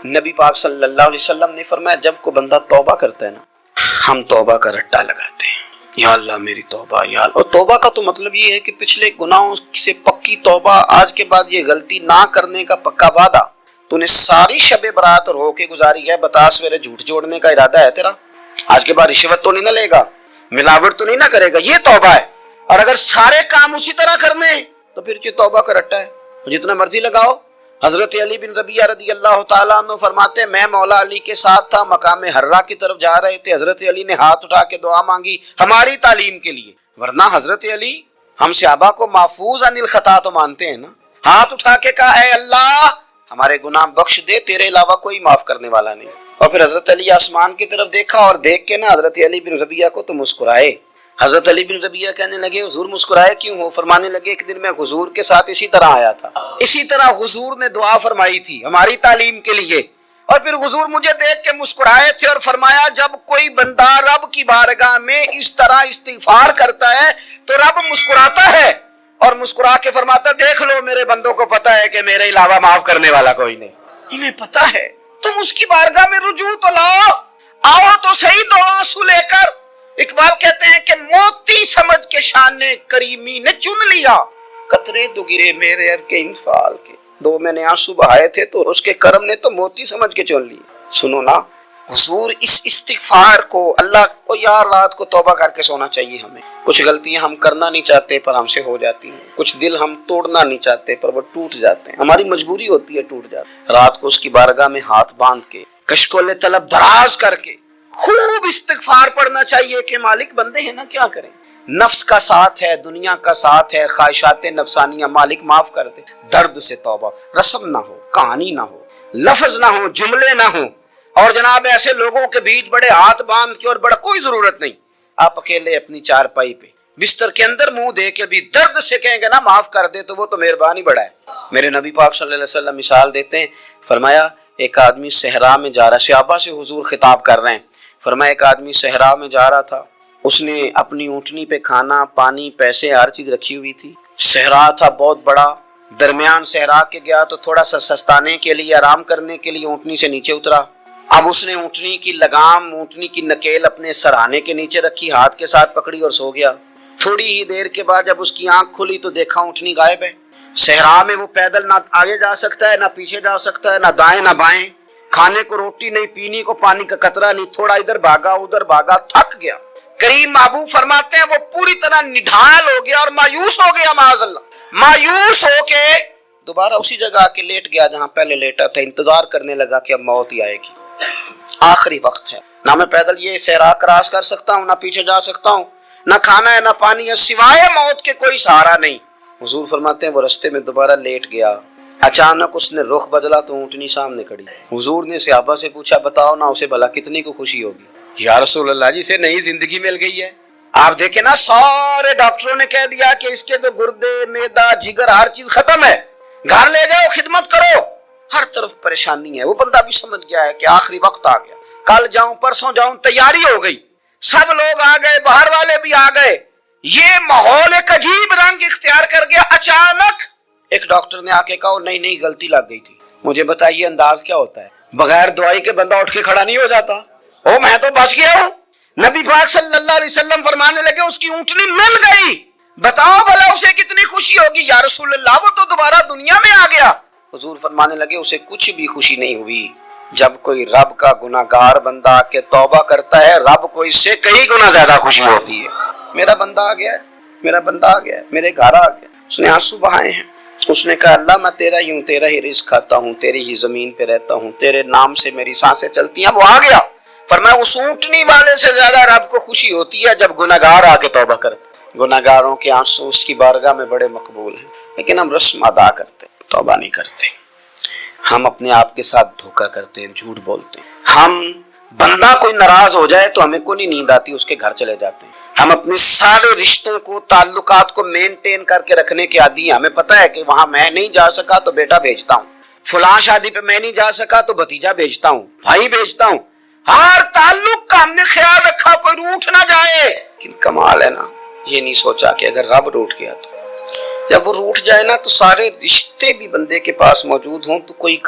نبی پاک صلی اللہ علیہ وسلم نے فرمایا جب کوئی بندہ توبہ کرتا ہے نا، ہم توبہ کا رٹا لگاتے ہیں، یا اللہ میری توبہ یا اللہ۔ اور توبہ کا تو مطلب یہ ہے کہ پچھلے گناہوں سے پکی توبہ، آج کے بعد یہ غلطی نہ کرنے کا پکا وعدہ۔ تو نے ساری شب برات اور ہو کے گزاری ہے، بتا سویرے جھوٹ جوڑنے کا ارادہ ہے تیرا، آج کے بعد رشوت تو نہیں نہ لے گا، ملاوٹ تو نہیں نہ کرے گا، یہ توبہ ہے۔ اور اگر سارے کام اسی طرح کرنے تو پھر یہ توبہ کا رٹا ہے، جتنا مرضی لگاؤ۔ حضرت علی بن ربیعہ رضی اللہ تعالیٰ عنہ فرماتے ہیں میں مولا علی کے ساتھ تھا، مقام حرہ کی طرف جا رہے تھے، حضرت علی نے ہاتھ اٹھا کے دعا مانگی ہماری تعلیم کے لیے، ورنہ حضرت علی ہم صحابہ کو محفوظ عن الخطا تو مانتے ہیں نا۔ ہاتھ اٹھا کے کہا اے اللہ ہمارے گناہ بخش دے، تیرے علاوہ کوئی معاف کرنے والا نہیں۔ اور پھر حضرت علی آسمان کی طرف دیکھا اور دیکھ کے نا حضرت علی بن ربیعہ کو تو مسکرائے۔ حضرت علی بن ربیعہ کہنے لگے حضور مسکرائے کیوں ہو؟ فرمانے لگے ایک دن میں حضور کے ساتھ اسی طرح آیا تھا، اسی طرح حضور نے دعا فرمائی تھی ہماری تعلیم کے لیے، اور پھر حضور مجھے دیکھ کے مسکرائے تھے اور فرمایا جب کوئی بندہ رب کی بارگاہ میں اس طرح استغفار کرتا ہے تو رب مسکراتا ہے اور مسکرا کے فرماتا دیکھ لو میرے بندوں کو پتا ہے کہ میرے علاوہ معاف کرنے والا کوئی نہیں، انہیں پتا ہے، تم اس کی بارگاہ میں رجوع تو لاؤ، آؤ تو صحیح دو آنسو لے کر۔ اقبال کہتے ہیں کہ موتی سمجھ کے شان کریمی نے چن لیا، قطرے دو گرے میرے ار کے انفال کے، دو میں نے آنسو بہائے تھے تو اس کے کرم نے تو موتی سمجھ کے چن لیا۔ سنو نا حضور اس استغفار کو، اللہ کو یار رات کو توبہ کر کے سونا چاہیے ہمیں۔ کچھ غلطیاں ہم کرنا نہیں چاہتے پر ہم سے ہو جاتی ہیں، کچھ دل ہم توڑنا نہیں چاہتے پر وہ ٹوٹ جاتے ہیں، ہماری مجبوری ہوتی ہے ٹوٹ جاتے۔ رات کو اس کی بارگاہ میں ہاتھ باندھ کے کشکول طلب دراز کر کے خوب استغفار پڑھنا چاہیے کہ مالک بندے ہیں نا کیا کریں، نفس کا ساتھ ہے، دنیا کا ساتھ ہے، خواہشات نفسانیہ، مالک معاف کر دے۔ درد سے توبہ، رسم نہ ہو، کہانی نہ ہو، لفظ نہ ہو، جملے نہ ہوں، اور جناب ایسے لوگوں کے بیچ بڑے ہاتھ باندھ کے اور بڑا کوئی ضرورت نہیں، آپ اکیلے اپنی چارپائی پہ بستر کے اندر منہ دے کے بھی درد سے کہیں گے نا معاف کر دے تو وہ تو مہربانی بڑا ہے۔ میرے نبی پاک صلی اللہ علیہ وسلم مثال دیتے ہیں، فرمایا ایک آدمی صحرا میں جا رہا، صحابہ سے حضور خطاب کر رہے ہیں، فرمایا ایک آدمی صحرا میں جا رہا تھا، اس نے اپنی اونٹنی پہ کھانا پانی پیسے ہر چیز رکھی ہوئی تھی، صحرا تھا بہت بڑا، درمیان صحرا کے گیا تو تھوڑا سا سستانے کے لیے آرام کرنے کے لیے اونٹنی سے نیچے اترا، اب اس نے اونٹنی کی لگام اونٹنی کی نکیل اپنے سرہانے کے نیچے رکھی، ہاتھ کے ساتھ پکڑی اور سو گیا۔ تھوڑی ہی دیر کے بعد جب اس کی آنکھ کھلی تو دیکھا اونٹنی غائب ہے۔ صحرا میں وہ پیدل نہ آگے جا سکتا ہے نہ پیچھے جا سکتا ہے، نہ دائیں نہ بائیں، کھانے کو روٹی نہیں، پینے کو پانی کا قطرہ نہیں، تھوڑا ادھر بھاگا ادھر بھاگا، تھک گیا۔ کریم محبوب فرماتے ہیں وہ پوری طرح نڈھال ہو گیا اور مایوس ہو گیا، معاذ اللہ، مایوس ہو کے دوبارہ اسی جگہ آ کے لیٹ گیا جہاں پہلے لیٹا تھا، انتظار کرنے لگا کہ اب موت ہی آئے گی، آخری وقت ہے، نہ میں پیدل یہ صحرا کراس کر سکتا ہوں، نہ پیچھے جا سکتا ہوں، نہ کھانا ہے نہ پانی ہے، سوائے موت کے کوئی سہارا نہیں۔ حضور فرماتے ہیں وہ رستے میں دوبارہ لیٹ گیا، اچانک اس نے رخ بدلا تو اونٹنی سامنے کھڑی۔ حضور نے صحابہ سے پوچھا بتاؤ نا اسے بھلا کتنی کو خوشی ہوگی؟ یا رسول اللہ جی سے نئی زندگی مل گئی ہے۔ آپ دیکھیں نا سارے ڈاکٹروں نے کہہ دیا کہ اس کے تو گردے معدہ جگر ہر چیز ختم ہے، گھر لے جاؤ خدمت کرو، ہر طرف پریشانی ہے، وہ بندہ بھی سمجھ گیا ہے کہ آخری وقت آ گیا، کل جاؤں پرسوں جاؤں، تیاری ہو گئی، سب لوگ آ گئے، باہر والے بھی آ گئے، یہ ماحول ایک عجیب رنگ اختیار کر گیا۔ اچانک ایک ڈاکٹر نے آ کے کہا نہیں نہیں غلطی لگ گئی تھی، مجھے بتائیے انداز کیا ہوتا ہے؟ بغیر دوائی کے بندہ اٹھ کے کھڑا نہیں ہو جاتا، او میں تو بچ گیا ہوں۔ نبی پاک صلی اللہ علیہ وسلم فرمانے لگے اس کی اونٹنی مل گئی، بتاؤ بھلا اسے کتنی خوشی ہوگی؟ یا رسول اللہ وہ تو دوبارہ دنیا میں آ گیا۔ حضور فرمانے لگے اسے کچھ بھی خوشی نہیں ہوئی۔ جب کوئی رب کا گناہگار بندہ آ کے توبہ کرتا ہے، رب کو اس سے کئی گنا زیادہ خوشی ہوتی ہے۔ میرا بندہ آ گیا ہے، میرا بندہ آ گیا ہے، میرے گھر آ گیا، اس نے آنسو بہائے ہیں، اس نے کہا اللہ میں تیرا ہی ہوں، تیرا ہی رزق کھاتا ہوں، تیری ہی زمین پہ رہتا ہوں، تیرے نام سے میری سانسیں چلتی ہیں۔ وہ آ گیا، فرمایا اس اونٹنی والے سے زیادہ رب کو خوشی ہوتی ہے جب گناہگار آ کے توبہ کرتے۔ گناہگاروں کے آنسو اس کی بارگاہ میں بڑے مقبول ہیں، لیکن ہم رسم ادا کرتے، توبہ نہیں کرتے، ہم اپنے آپ کے ساتھ دھوکہ کرتے ہیں، جھوٹ بولتے ہیں، ہم بندہ کوئی ناراض ہو جائے تو ہمیں کوئی نیند آتی اس کے گھر چلے جاتے ہیں، ہم اپنے سارے رشتوں کو تعلقات کو مینٹین کر کے رکھنے کے عادی ہیں، ہمیں پتہ ہے کہ وہاں میں نہیں جا سکا تو بیٹا بھیجتا ہوں، فلاں شادی پہ میں نہیں جا سکا تو بھتیجا بھیجتا ہوں، بھائی بھیجتا ہوں، ہر تعلق کا ہم نے خیال رکھا کوئی روٹھ نہ جائے۔ لیکن کمال ہے نا، یہ نہیں سوچا کہ اگر رب روٹھ گیا تو جب وہ روٹھ جائے نا تو سارے رشتے بھی بندے کے پاس موجود ہوں تو کوئی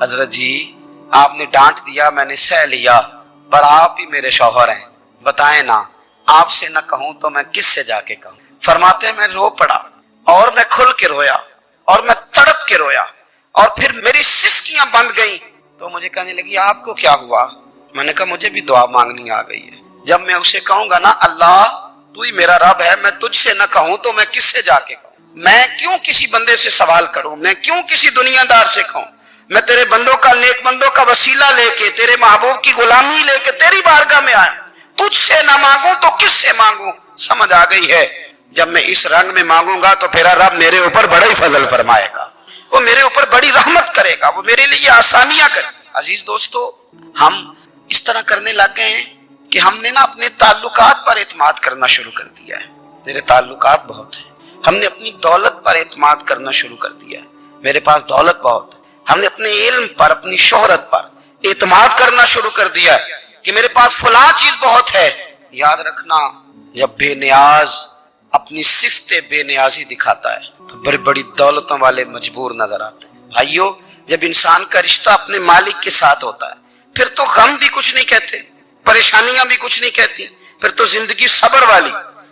حضرت جی آپ نے ڈانٹ دیا، میں نے سہ لیا، پر آپ ہی میرے شوہر ہیں، بتائیں نا، آپ سے نہ کہوں تو میں کس سے جا کے کہوں؟ فرماتے ہیں میں رو پڑا اور میں کھل کے رویا اور میں تڑپ کے رویا اور پھر میری سسکیاں بند گئیں تو مجھے کہنے لگی آپ کو کیا ہوا؟ میں نے کہا مجھے بھی دعا مانگنی آ گئی ہے۔ جب میں اسے کہوں گا نا اللہ تو ہی میرا رب ہے، میں تجھ سے نہ کہوں تو میں کس سے جا کے کہوں؟ میں کیوں کسی بندے سے سوال کروں؟ میں کیوں کسی دنیا دار سے کہوں؟ میں تیرے بندوں کا، نیک بندوں کا وسیلہ لے کے، تیرے محبوب کی غلامی لے کے تیری بارگاہ میں آیا، تجھ سے نہ مانگوں تو کس سے مانگوں؟ سمجھ آ گئی ہے؟ جب میں اس رنگ میں مانگوں گا تو پھر رب میرے اوپر بڑا ہی فضل فرمائے گا، وہ میرے اوپر بڑی رحمت کرے گا، وہ میرے لیے آسانیاں کرے گا۔ عزیز دوستو، ہم اس طرح کرنے لگ گئے ہیں کہ ہم نے نا اپنے تعلقات پر اعتماد کرنا شروع کر دیا ہے۔ میرے تعلقات بہت ہیں، ہم نے اپنی دولت پر اعتماد کرنا شروع کر دیا ہے، میرے پاس دولت بہت ہے، ہم نے اپنے علم پر، اپنی شہرت پر اعتماد کرنا شروع کر دیا ہے کہ میرے پاس فلاں چیز بہت ہے۔ یاد رکھنا، جب بے نیاز اپنی صفت بے نیازی دکھاتا ہے تو بڑی بڑی دولتوں والے مجبور نظر آتے ہیں۔ بھائیو، جب انسان کا رشتہ اپنے مالک کے ساتھ ہوتا ہے پھر تو غم بھی کچھ نہیں کہتے، پریشانیاں بھی کچھ نہیں کہتی، پھر تو زندگی صبر والی،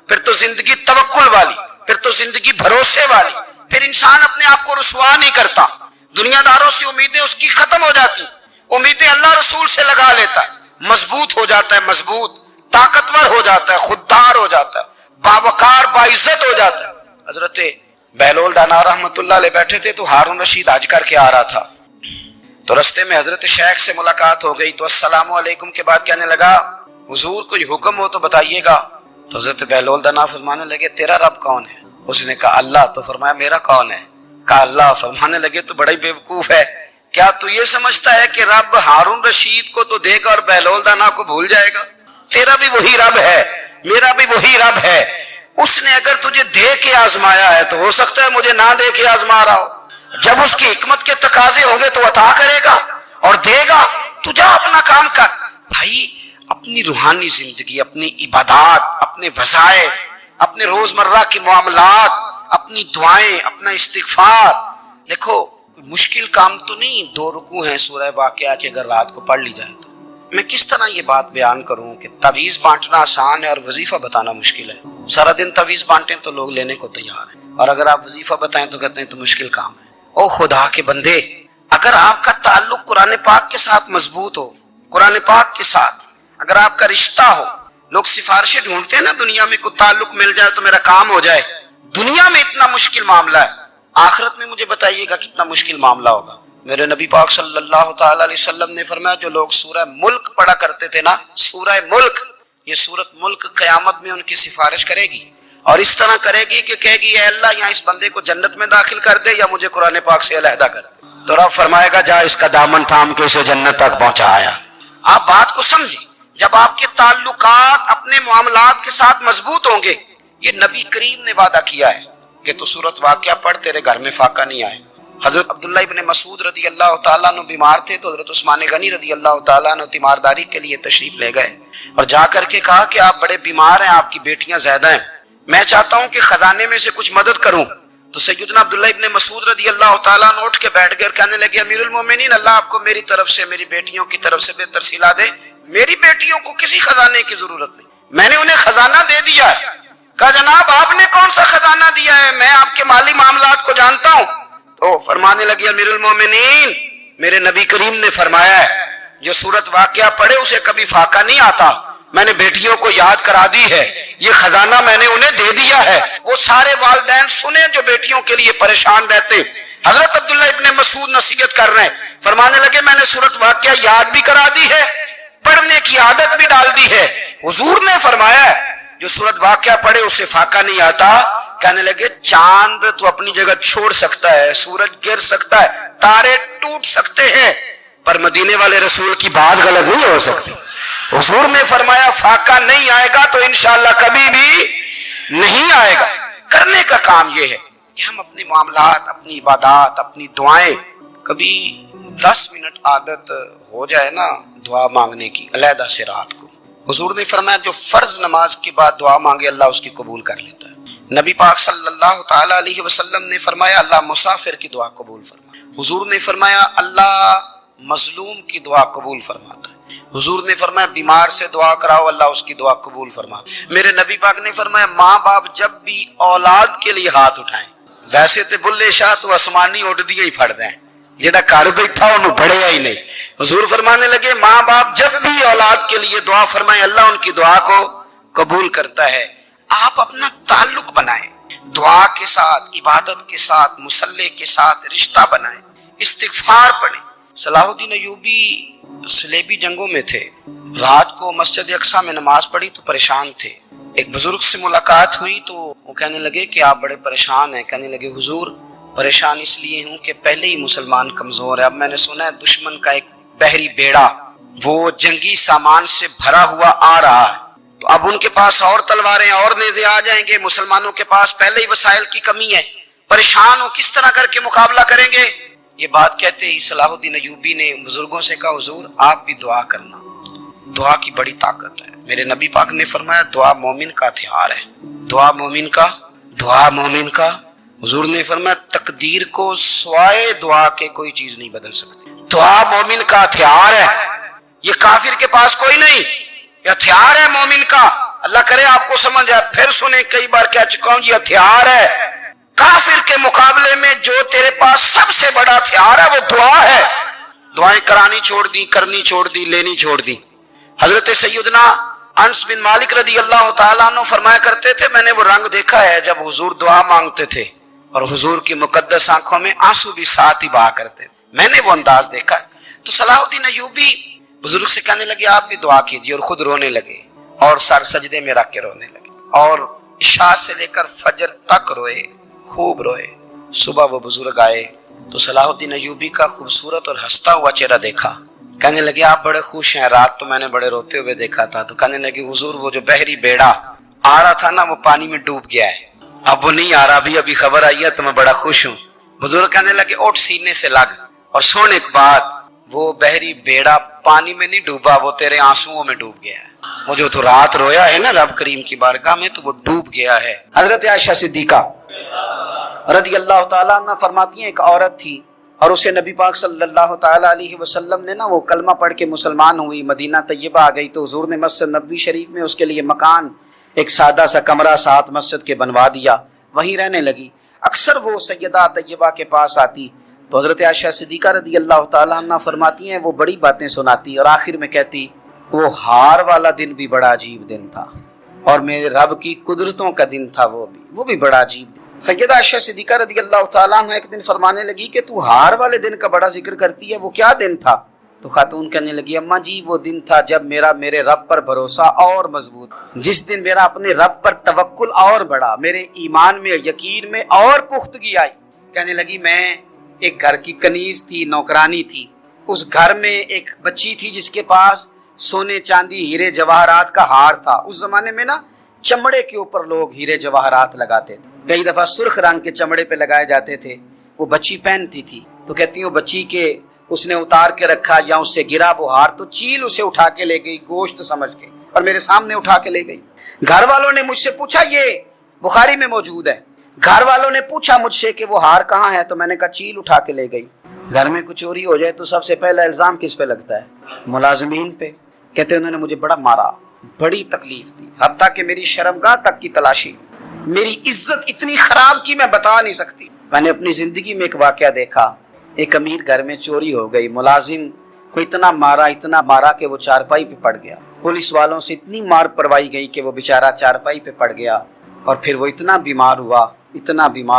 پھر تو زندگی توکل والی، پھر تو زندگی بھروسے والی، پھر انسان اپنے آپ کو رسوا نہیں کرتا، دنیا داروں سے امیدیں اس کی ختم ہو جاتی، امیدیں اللہ رسول سے لگا لیتا ہے، مضبوط ہو جاتا ہے، مضبوط، طاقتور ہو جاتا ہے، خوددار ہو جاتا ہے، باوقار، باعزت ہو جاتا ہے۔ حضرت بہلول دانا رحمت اللہ علیہ بیٹھے تھے تو ہارون رشید حج کر کے آ رہا تھا، تو رستے میں حضرت شیخ سے ملاقات ہو گئی تو السلام علیکم کے بعد کہنے لگا حضور کوئی حکم ہو تو بتائیے گا۔ تو حضرت بہلول دانا فرمانے لگے تیرا رب کون ہے؟ اس نے کہا اللہ۔ تو فرمایا میرا کون ہے؟ کہا اللہ۔ فرمانے لگے تو بڑا ہی بیوقوف ہے، کیا تو یہ سمجھتا ہے کہ رب ہارون رشید کو تو دے گا اور بہلول دانا کو بھول جائے گا؟ تیرا بھی وہی رب ہے، میرا بھی وہی رب ہے، اس نے اگر تجھے دے کے آزمایا ہے تو ہو سکتا ہے مجھے نہ دے کے آزما رہا ہو، جب اس کی حکمت کے تقاضے ہوں گے تو عطا کرے گا اور دے گا، تو جا اپنا کام کر۔ بھائی، اپنی روحانی زندگی، اپنی عبادات، اپنے وظائف، اپنے روزمرہ کے معاملات، اپنی دعائیں، اپنا استغفار، دیکھو مشکل کام تو نہیں، 2 رکوع ہیں سورہ واقعہ کے، اگر رات کو پڑھ لی جائے تو میں کس طرح یہ بات بیان کروں کہ تعویذ بانٹنا آسان ہے اور وظیفہ بتانا مشکل ہے۔ سارا دن تعویذ بانٹیں تو لوگ لینے کو تیار ہیں، اور اگر آپ وظیفہ بتائیں تو کہتے ہیں تو مشکل کام ہے۔ او خدا کے بندے، اگر آپ کا تعلق قرآن پاک کے ساتھ مضبوط ہو، قرآن پاک کے ساتھ اگر آپ کا رشتہ ہو، لوگ سفارشیں ڈھونڈتے ہیں نا دنیا میں، کوئی تعلق مل جائے تو میرا کام ہو جائے، دنیا میں اتنا مشکل معاملہ ہے، آخرت میں مجھے بتائیے گا کتنا مشکل معاملہ ہوگا۔ میرے نبی پاک صلی اللہ تعالی علیہ وسلم نے فرمایا جو لوگ سورہ ملک پڑھا کرتے تھے نا، سورہ ملک، یہ سورت ملک قیامت میں ان کی سفارش کرے گی اور اس طرح کرے گی کہ کہے گی اے اللہ یہاں اس بندے کو جنت میں داخل کر دے یا مجھے قرآن پاک سے علیحدہ کر دے، تو رب فرمائے گا جا اس کا دامن تھام کے اسے جنت تک پہنچایا۔ آپ بات کو سمجھیں، جب آپ کے تعلقات اپنے معاملات کے ساتھ مضبوط ہوں گے، یہ نبی کریم نے وعدہ کیا ہے کہ تو سورت واقعہ پڑھ تیرے گھر میں فاقہ نہیں آئے۔ حضرت عبداللہ ابن مسعود رضی اللہ تعالیٰ عنہ بیمار تھے تو حضرت عثمان غنی رضی اللہ تعالیٰ عنہ تیمارداری کے لیے تشریف لے گئے اور جا کر کے کہا کہ آپ بڑے بیمار ہیں، آپ کی بیٹیاں زیادہ ہیں، میں چاہتا ہوں کہ خزانے میں سے کچھ مدد کروں۔ تو سیدنا عبداللہ ابن مسعود رضی اللہ تعالیٰ عنہ اٹھ کے بیٹھ گئے اور کہنے لگے امیر المومنین، اللہ آپ کو میری طرف سے، میری بیٹیوں کی طرف سے بہتر صلہ دے، میری بیٹیوں کو کسی خزانے کی ضرورت نہیں، میں نے انہیں خزانہ دے دیا ہے۔ کہا جناب آپ نے کون سا خزانہ دیا ہے، میں آپ کے مالی معاملات کو جانتا ہوں۔ تو فرمانے لگے امیر المومنین، میرے نبی کریم نے فرمایا ہے جو سورت واقعہ پڑھے اسے کبھی فاقہ نہیں آتا، میں نے بیٹیوں کو یاد کرا دی ہے، یہ خزانہ میں نے انہیں دے دیا ہے۔ وہ سارے والدین سنیں جو بیٹیوں کے لیے پریشان رہتے، حضرت عبداللہ ابن مسعود نصیحت کر رہے ہیں، فرمانے لگے میں نے سورت واقعہ یاد بھی کرا دی ہے، پڑھنے کی عادت بھی ڈال دی ہے، حضور نے فرمایا ہے جو سورت واقعہ پڑھے اسے فاقہ نہیں آتا۔ کہنے لگے چاند تو اپنی جگہ چھوڑ سکتا ہے، سورج گر سکتا ہے، تارے ٹوٹ سکتے ہیں، پر مدینے والے رسول کی بات غلط نہیں ہو سکتی۔ حضور نے فرمایا فاقہ نہیں آئے گا تو انشاءاللہ کبھی بھی نہیں آئے گا۔ کرنے کا کام یہ ہے کہ ہم اپنے معاملات، اپنی عبادات، اپنی دعائیں، کبھی 10 منٹ عادت ہو جائے نا دعا مانگنے کی علیحدہ سے رات کو۔ حضور نے فرمایا جو فرض نماز کے بعد دعا مانگے اللہ اس کی قبول کر لیتا ہے۔ نبی پاک صلی اللہ تعالیٰ علیہ وسلم نے فرمایا اللہ مسافر کی دعا قبول فرمائے۔ حضور نے فرمایا اللہ مظلوم کی دعا قبول فرماتا ہے۔ حضور نے فرمایا بیمار سے دعا کراؤ اللہ اس کی دعا قبول فرماتا ہے۔ میرے نبی پاک نے فرمایا ماں باپ جب بھی اولاد کے لیے ہاتھ اٹھائیں، ویسے تے بلے شاہ تو آسمانی اڈ دیا ہی پھڑ دیں، جڑا گھر بیٹھا انہوں بڑھیا ہی نہیں۔ حضور فرمانے لگے ماں باپ جب بھی اولاد کے لیے دعا فرمائیں اللہ ان کی دعا کو قبول کرتا ہے۔ آپ اپنا تعلق بنائیں، دعا کے ساتھ، عبادت کے ساتھ، مصلی کے ساتھ رشتہ بنائیں، استغفار پڑھیں۔ صلاح الدین ایوبی صلیبی جنگوں میں تھے، رات کو مسجد اقصی میں نماز پڑھی تو پریشان تھے۔ ایک بزرگ سے ملاقات ہوئی تو وہ کہنے لگے کہ آپ بڑے پریشان ہیں۔ کہنے لگے حضور پریشان اس لیے ہوں کہ پہلے ہی مسلمان کمزور ہے، اب میں نے سنا ہے دشمن کا ایک بحری بیڑا وہ جنگی سامان سے بھرا ہوا آ رہا ہے، تو اب ان کے پاس اور تلواریں اور نیزے آ جائیں گے، مسلمانوں کے پاس پہلے ہی وسائل کی کمی ہے، پریشان ہو کس طرح کر کے مقابلہ کریں گے۔ یہ بات کہتے ہی صلاح الدین ایوبی نے بزرگوں سے کہا حضور آپ بھی دعا کرنا، دعا کی بڑی طاقت ہے۔ میرے نبی پاک نے فرمایا دعا مومن کا ہتھیار ہے، دعا مومن کا حضور نے فرمایا تقدیر کو سوائے دعا کے کوئی چیز نہیں بدل سکتی۔ دعا مومن کا ہتھیار ہے، یہ کافر کے پاس کوئی نہیں، یہ ہتھیار ہے مومن کا۔ اللہ کرے آپ کو سمجھ آئے، پھر سنیں کئی بار کہہ چکا ہوں یہ ہتھیار ہے۔ کافر کے مقابلے میں جو تیرے پاس سب سے بڑا ہتھیار ہے وہ دعا ہے۔ دعائیں کرانی چھوڑ دی، کرنی چھوڑ دی، لینی چھوڑ دی۔ حضرت سیدنا انس بن مالک رضی اللہ تعالیٰ عنہ فرمایا کرتے تھے میں نے وہ رنگ دیکھا ہے جب حضور دعا مانگتے تھے اور حضور کی مقدس آنکھوں میں آنسو بھی ساتھ ہی بہا کرتے تھے، میں نے وہ انداز دیکھا ہے۔ تو صلاح الدین ایوبی بزرگ سے کہنے لگے آپ بھی دعا کیجیے، اور خود رونے لگے اور سر سجدے میں رکھ کے رونے لگے، اور عشاء سے لے کر فجر تک روئے، خوب روئے۔ صبح وہ بزرگ آئے تو صلاح الدین ایوبی کا خوبصورت اور ہنستا ہوا چہرہ دیکھا، کہنے لگے آپ بڑے خوش ہیں، رات تو میں نے بڑے روتے ہوئے دیکھا تھا۔ تو کہنے لگے حضور وہ جو بحری بیڑا آ رہا تھا نا وہ پانی میں ڈوب گیا ہے، اب وہ نہیں آ رہا، ابھی خبر آئی ہے تو میں بڑا خوش ہوں۔ بزرگ کہنے لگے اٹھ سینے سے لگ، اور سن ایک بات، وہ بحری بیڑا پانی میں نہیں ڈوبا، وہ تیرے آنسوؤں میں ڈوب گیا ہے۔ وہ جو تو رات رویا ہے نا رب کریم کی بارگاہ میں تو وہ ڈوب گیا ہے۔ حضرت عائشہ صدیقہ رضی اللہ تعالیٰ عنہ فرماتی ہیں ایک عورت تھی اور اسے نبی پاک صلی اللہ تعالیٰ علیہ وسلم نے نا وہ کلمہ پڑھ کے مسلمان ہوئی، مدینہ طیبہ آ گئی تو حضور نے مسجد نبوی شریف میں اس کے لیے مکان، ایک سادہ سا کمرہ ساتھ مسجد کے بنوا دیا، وہیں رہنے لگی۔ اکثر وہ سیدہ طیبہ کے پاس آتی تو حضرت عائشہ صدیقہ رضی اللہ تعالیٰ عنہ فرماتی ہیں وہ بڑی باتیں سناتی اور آخر میں کہتی وہ ہار والا دن بھی بڑا عجیب دن تھا اور میرے رب کی قدرتوں کا دن تھا، وہ بھی بڑا عجیب دن۔ سیدہ عائشہ صدیقہ رضی اللہ تعالیٰ عنہ ایک دن فرمانے لگی کہ تو ہار والے دن کا بڑا ذکر کرتی ہے، وہ کیا دن تھا؟ تو خاتون کہنے لگی اماں جی وہ دن تھا جب میرے رب پر بھروسہ اور مضبوط، جس دن میرا اپنے رب پر توکل اور بڑھا، میرے ایمان میں یقین میں اور پختگی آئی۔ کہنے لگی میں ایک گھر کی کنیز تھی، نوکرانی تھی، اس گھر میں ایک بچی تھی جس کے پاس سونے چاندی ہیرے جواہرات کا ہار تھا۔ اس زمانے میں نا چمڑے کے اوپر لوگ ہیرے جواہرات لگاتے تھے، کئی دفعہ سرخ رنگ کے چمڑے پہ لگائے جاتے تھے، وہ بچی پہنتی تھی تو کہتی ہوں بچی کے اس نے اتار کے رکھا یا اس سے گرا وہ ہار تو چیل اسے اٹھا کے لے گئی گوشت سمجھ کے اور میرے سامنے اٹھا کے لے گئی۔ گھر والوں نے مجھ سے پوچھا، یہ بخاری میں موجود ہے، گھر والوں نے پوچھا مجھ سے کہ وہ ہار کہاں ہے تو میں نے کہا چیل اٹھا کے لے گئی۔ گھر میں کچھ چوری ہو جائے تو سب سے پہلا الزام کس پہ لگتا ہے؟ ملازمین پہ۔ کہتے ہیں انہوں نے مجھے بڑا مارا، بڑی تکلیف دی، حتیٰ کہ میری شرمگاہ تک کی تلاشی، میری عزت اتنی خراب کی میں بتا نہیں سکتی۔ میں نے اپنی زندگی میں ایک واقعہ دیکھا، ایک امیر گھر میں چوری ہو گئی، ملازم کو اتنا مارا کہ وہ چارپائی پہ پڑ گیا، پولیس والوں سے اتنی مار پروائی گئی کہ وہ بیچارہ چارپائی پہ پڑ گیا، اور پھر وہ اتنا بیمار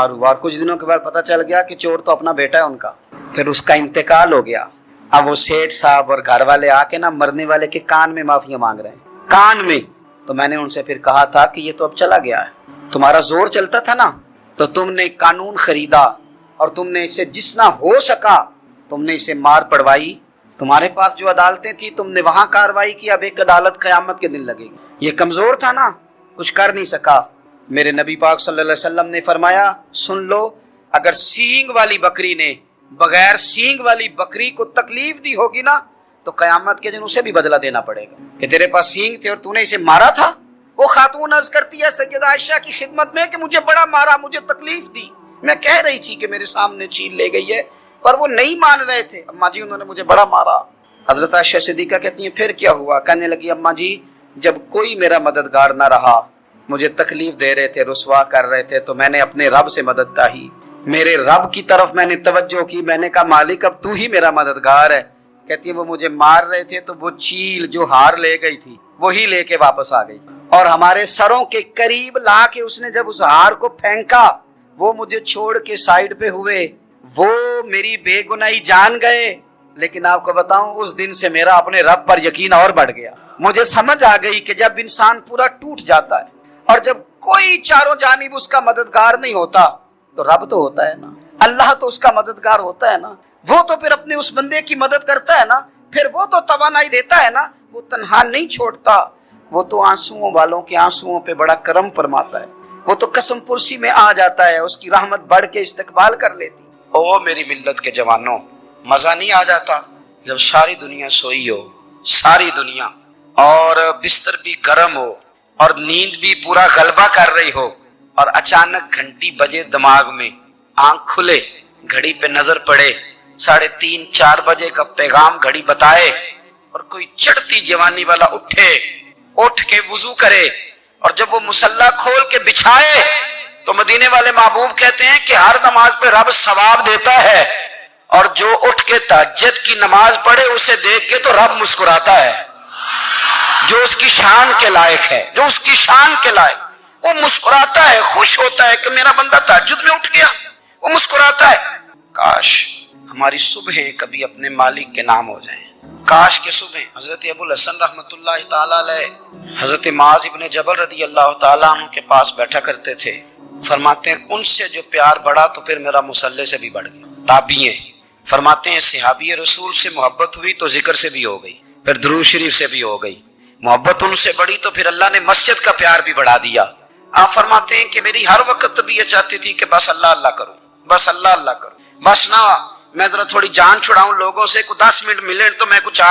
ہوا اور کچھ دنوں کے بعد پتہ چل گیا کہ چور تو اپنا بیٹا ہے ان کا، پھر اس کا انتقال ہو گیا۔ اب وہ سیٹھ صاحب اور گھر والے آ کے نا مرنے والے کے کان میں معافیاں مانگ رہے ہیں، کان میں۔ تو میں نے ان سے پھر کہا تھا کہ یہ تو اب چلا گیا ہے، تمہارا زور چلتا تھا نا تو تم نے قانون خریدا اور تم نے اسے جتنا ہو سکا تم نے اسے مار پڑوائی، تمہارے پاس جو عدالتیں تھی تم نے وہاں کارروائی کی، اب ایک عدالت قیامت کے دن لگے گی۔ یہ کمزور تھا نا، کچھ کر نہیں سکا۔ میرے نبی پاک صلی اللہ علیہ وسلم نے فرمایا سن لو، اگر سینگ والی بکری نے بغیر سینگ والی بکری کو تکلیف دی ہوگی نا تو قیامت کے دن اسے بھی بدلہ دینا پڑے گا کہ تیرے پاس سینگ تھے اور تو نے اسے مارا تھا۔ وہ خاتون عرض کرتی ہے سیدہ عائشہ کی خدمت میں کہ مجھے بڑا مارا، مجھے تکلیف دی، میں کہہ رہی تھی کہ میرے سامنے چیل لے گئی ہے پر وہ نہیں مان رہے تھے. اماں جی انہوں نے مجھے بڑا مارا. حضرت عائشہ صدیقہ کہتی ہیں پھر کیا ہوا؟ کہنے لگی اماں جی جب کوئی میرا مددگار نہ رہا, مجھے تکلیف دے رہے تھے, رسوا کر رہے تھے, تو میں نے اپنے رب سے مدد چاہی, میرے رب کی طرف میں نے توجہ کی, میں نے کہا مالک اب تو ہی میرا مددگار ہے. کہتی ہے وہ مجھے مار رہے تھے تو وہ چیل جو ہار لے گئی تھی وہی لے کے واپس آ گئی, اور ہمارے سروں کے قریب لا کے اس نے جب اس ہار کو پھینکا, وہ مجھے چھوڑ کے سائیڈ پہ ہوئے, وہ میری بے گناہی جان گئے. لیکن آپ کو بتاؤں اس دن سے میرا اپنے رب پر یقین اور بڑھ گیا. مجھے سمجھ آ گئی کہ جب انسان پورا ٹوٹ جاتا ہے اور جب کوئی چاروں جانب اس کا مددگار نہیں ہوتا تو رب تو ہوتا ہے نا, اللہ تو اس کا مددگار ہوتا ہے نا, وہ تو پھر اپنے اس بندے کی مدد کرتا ہے نا, پھر وہ تو توانائی دیتا ہے نا, وہ تنہا نہیں چھوڑتا, وہ تو آنسوؤں والوں کے آنسوؤں پہ بڑا کرم فرماتا ہے, وہ تو قسم پرسی میں آ جاتا ہے, اس کی رحمت بڑھ کے استقبال کر لیتی. او میری ملت کے جوانوں, مزہ نہیں آ جاتا جب ساری دنیا سوئی ہو, ساری دنیا, اور بستر بھی گرم ہو اور نیند بھی پورا غلبہ کر رہی ہو, اور اچانک گھنٹی بجے دماغ میں, آنکھ کھلے, گھڑی پہ نظر پڑے, 3:30 4 بجے کا پیغام گھڑی بتائے, اور کوئی چڑھتی جوانی والا اٹھ کے وضو کرے, اور جب وہ مصلی کھول کے بچھائے تو مدینے والے محبوب کہتے ہیں کہ ہر نماز پہ رب ثواب دیتا ہے, اور جو اٹھ کے تہجد کی نماز پڑھے اسے دیکھ کے تو رب مسکراتا ہے, جو اس کی شان کے لائق ہے, جو اس کی شان کے لائق, وہ مسکراتا ہے, خوش ہوتا ہے کہ میرا بندہ تہجد میں اٹھ گیا, وہ مسکراتا ہے. کاش ہماری صبحیں کبھی اپنے مالک کے نام ہو جائیں, کاش کے صبح. حضرت ابو الحسن رحمۃ اللہ تعالیٰ علیہ حضرت معاذ ابن جبل رضی اللہ تعالیٰ عنہ کے پاس بیٹھا کرتے تھے. فرماتے ہیں ان سے جو پیار بڑھا تو پھر میرا مصلی سے بھی بڑھ گیا. تابعین فرماتے ہیں صحابی رسول سے محبت ہوئی تو ذکر سے بھی ہو گئی, پھر درود شریف سے بھی ہو گئی. محبت ان سے بڑھی تو پھر اللہ نے مسجد کا پیار بھی بڑھا دیا. آپ فرماتے ہیں کہ میری ہر وقت طبیعت چاہتی تھی کہ بس اللہ اللہ کروں, بس اللہ اللہ کروں, بس نہ میں ذرا تھوڑی جان چھڑاؤں لوگوں سے, 10 منٹ ملیں تو میں کچھ